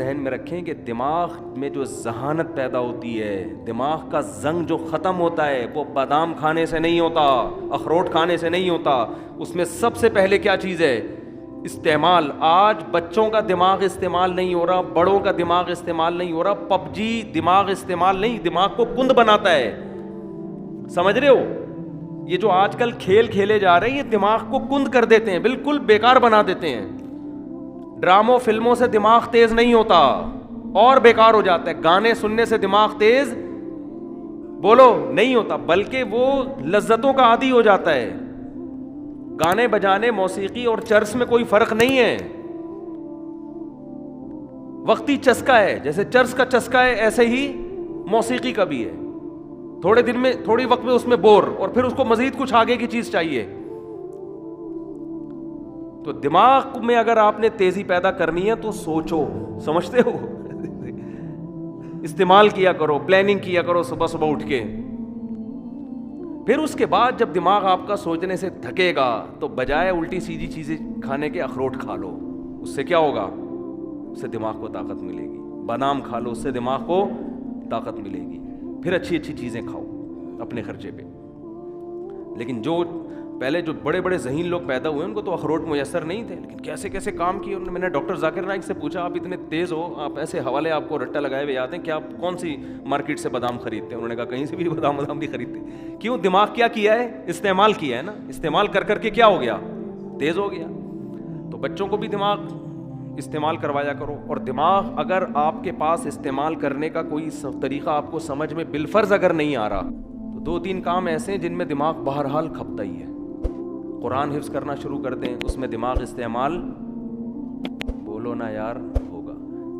ذہن میں رکھیں کہ دماغ میں جو ذہانت پیدا ہوتی ہے، دماغ کا زنگ جو ختم ہوتا ہے وہ بادام کھانے سے نہیں ہوتا، اخروٹ کھانے سے نہیں ہوتا، اس میں سب سے پہلے کیا چیز ہے؟ استعمال. آج بچوں کا دماغ استعمال نہیں ہو رہا، بڑوں کا دماغ استعمال نہیں ہو رہا. پب جی دماغ استعمال نہیں، دماغ کو کند بناتا ہے. سمجھ رہے ہو؟ یہ جو آج کل کھیل کھیلے جا رہے ہیں یہ دماغ کو کند کر دیتے ہیں، بالکل بیکار بنا دیتے ہیں. ڈراموں فلموں سے دماغ تیز نہیں ہوتا اور بیکار ہو جاتا ہے. گانے سننے سے دماغ تیز بولو نہیں ہوتا، بلکہ وہ لذتوں کا عادی ہو جاتا ہے. گانے بجانے، موسیقی اور چرس میں کوئی فرق نہیں ہے، وقتی چسکا ہے. جیسے چرس کا چسکا ہے ایسے ہی موسیقی کا بھی ہے. تھوڑے دن میں، تھوڑی وقت میں اس میں بور، اور پھر اس کو مزید کچھ آگے کی چیز چاہیے. تو دماغ میں اگر آپ نے تیزی پیدا کرنی ہے تو سوچو، سمجھتے ہو، استعمال کیا کرو، پلاننگ کیا کرو صبح صبح اٹھ کے. پھر اس کے بعد جب دماغ آپ کا سوچنے سے تھکے گا تو بجائے الٹی سیدھی چیزیں کھانے کے اخروٹ کھا لو. اس سے کیا ہوگا؟ اس سے دماغ کو طاقت ملے گی. بادام کھا لو، اس سے دماغ کو طاقت ملے گی. پھر اچھی اچھی چیزیں کھاؤ اپنے خرچے پہ. لیکن جو پہلے جو بڑے بڑے ذہین لوگ پیدا ہوئے ان کو تو اخروٹ میسر نہیں تھے، لیکن کیسے کیسے کام کیے انہوں نے. میں نے ڈاکٹر ذاکر نائک سے پوچھا، آپ اتنے تیز ہو، آپ ایسے حوالے آپ کو رٹا لگائے ہوئے یاد ہیں کہ آپ کون سی مارکیٹ سے بادام خریدتے ہیں؟ انہوں نے کہا کہیں سے بھی بادام نہیں خریدتے. کیوں؟ دماغ کیا کیا ہے؟ استعمال کیا ہے نا. استعمال کر کر کے کیا ہو گیا؟ تیز ہو گیا. تو بچوں کو بھی دماغ استعمال کروایا کرو. اور دماغ اگر آپ کے پاس استعمال کرنے کا کوئی طریقہ آپ کو سمجھ میں بالفرض اگر نہیں آ رہا تو دو تین کام ایسے ہیں جن میں دماغ بہرحال کھپتا ہی ہے. قرآن حفظ کرنا شروع کر دیں، اس میں دماغ استعمال بولو نا یار ہوگا.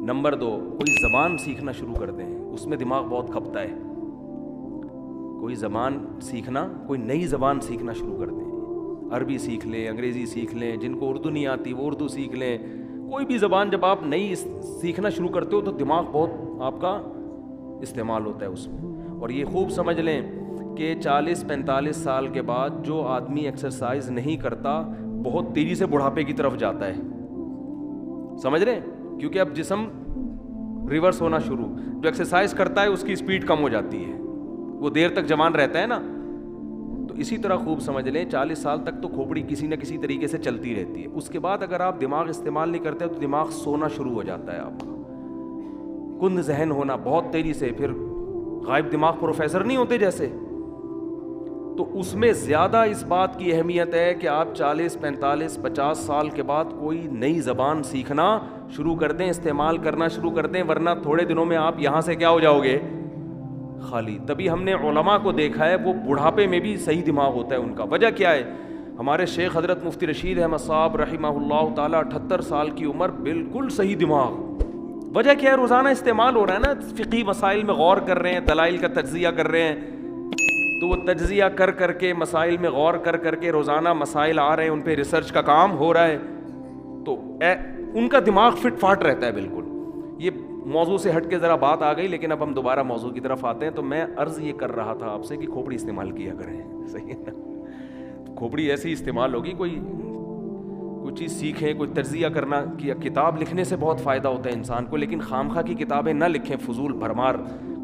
نمبر 2، کوئی زبان سیکھنا شروع کر دیں، اس میں دماغ بہت کھپتا ہے. کوئی زبان سیکھنا، کوئی نئی زبان سیکھنا شروع کر دیں. عربی سیکھ لیں، انگریزی سیکھ لیں، جن کو اردو نہیں آتی وہ اردو سیکھ لیں. کوئی بھی زبان جب آپ نئی سیکھنا شروع کرتے ہو تو دماغ بہت آپ کا استعمال ہوتا ہے اس میں. اور یہ خوب سمجھ لیں کہ 40-45 سال کے بعد جو آدمی ایکسرسائز نہیں کرتا بہت تیزی سے بڑھاپے کی طرف جاتا ہے. سمجھ رہے ہیں؟ کیونکہ اب جسم ریورس ہونا شروع. جو ایکسرسائز کرتا ہے اس کی سپیڈ کم ہو جاتی ہے، وہ دیر تک جوان رہتا ہے نا. تو اسی طرح خوب سمجھ لیں 40 سال تک تو کھوپڑی کسی نہ کسی طریقے سے چلتی رہتی ہے. اس کے بعد اگر آپ دماغ استعمال نہیں کرتے تو دماغ سونا شروع ہو جاتا ہے آپ کا، کند ذہن ہونا بہت تیزی سے. پھر غائب دماغ پروفیسر نہیں ہوتے جیسے، تو اس میں زیادہ اس بات کی اہمیت ہے کہ آپ 40 45 50 سال کے بعد کوئی نئی زبان سیکھنا شروع کر دیں، استعمال کرنا شروع کر دیں، ورنہ تھوڑے دنوں میں آپ یہاں سے کیا ہو جاؤ گے؟ خالی. تبھی ہم نے علماء کو دیکھا ہے وہ بڑھاپے میں بھی صحیح دماغ ہوتا ہے ان کا. وجہ کیا ہے؟ ہمارے شیخ حضرت مفتی رشید احمد صاحب رحمہ اللہ تعالیٰ 78 سال کی عمر، بالکل صحیح دماغ. وجہ کیا ہے؟ روزانہ استعمال ہو رہا ہے نا. فقہی مسائل میں غور کر رہے ہیں، دلائل کا تجزیہ کر رہے ہیں، تو وہ تجزیہ کر کر کے، مسائل میں غور کر کر کے روزانہ مسائل آ رہے ہیں، ان پہ ریسرچ کا کام ہو رہا ہے، تو ان کا دماغ فٹ فاٹ رہتا ہے بالکل. یہ موضوع سے ہٹ کے ذرا بات آ گئی، لیکن اب ہم دوبارہ موضوع کی طرف آتے ہیں. تو میں عرض یہ کر رہا تھا آپ سے کہ کھوپڑی استعمال کیا کریں. صحیح ہے نا؟ کھوپڑی ایسی استعمال ہوگی، کوئی چیز سیکھیں، کوئی تجزیہ کرنا. کتاب لکھنے سے بہت فائدہ ہوتا ہے انسان کو، لیکن خامخواہ کی کتابیں نہ لکھیں، فضول بھرمار.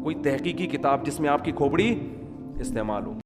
کوئی تحقیقی کتاب جس میں آپ کی کھوپڑی استعمال ہو.